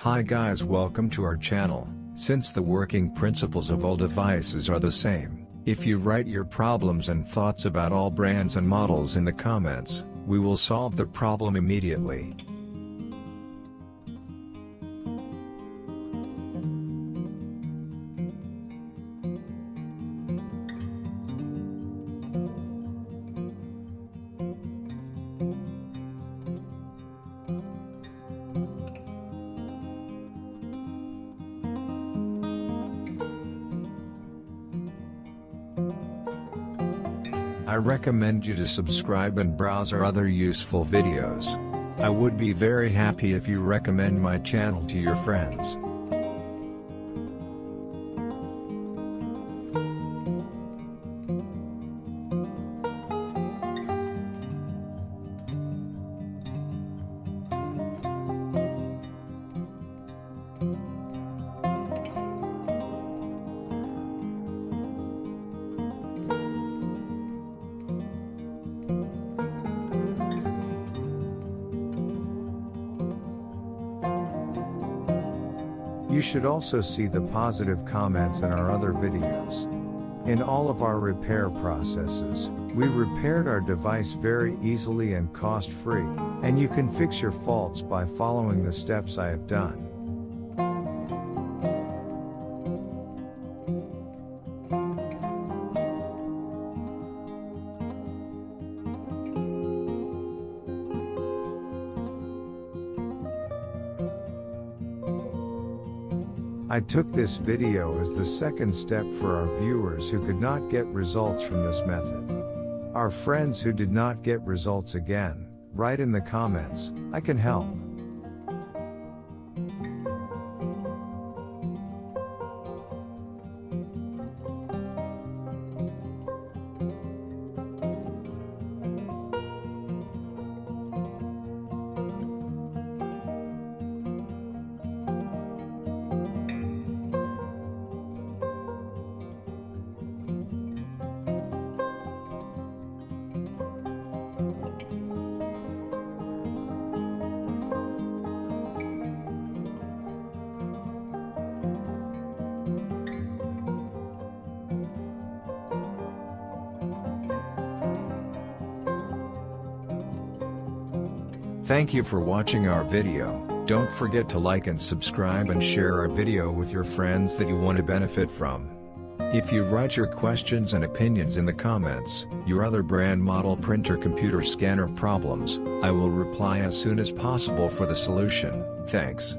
Hi guys, welcome to our channel. Since the working principles of all devices are the same, if you write your problems and thoughts about all brands and models in the comments, we will solve the problem immediately. I recommend you to subscribe and browse our other useful videos. I would be very happy if you recommend my channel to your friends. You should also see the positive comments in our other videos. In all of our repair processes, we repaired our device very easily and cost-free, and you can fix your faults by following the steps I have done. I took this video as the second step for our viewers who could not get results from this method. Our friends who did not get results again, write in the comments, I can help. Thank you for watching our video. Don't forget to like and subscribe and share our video with your friends that you want to benefit from. If you write your questions and opinions in the comments, your other brand model printer computer scanner problems, I will reply as soon as possible for the solution. Thanks.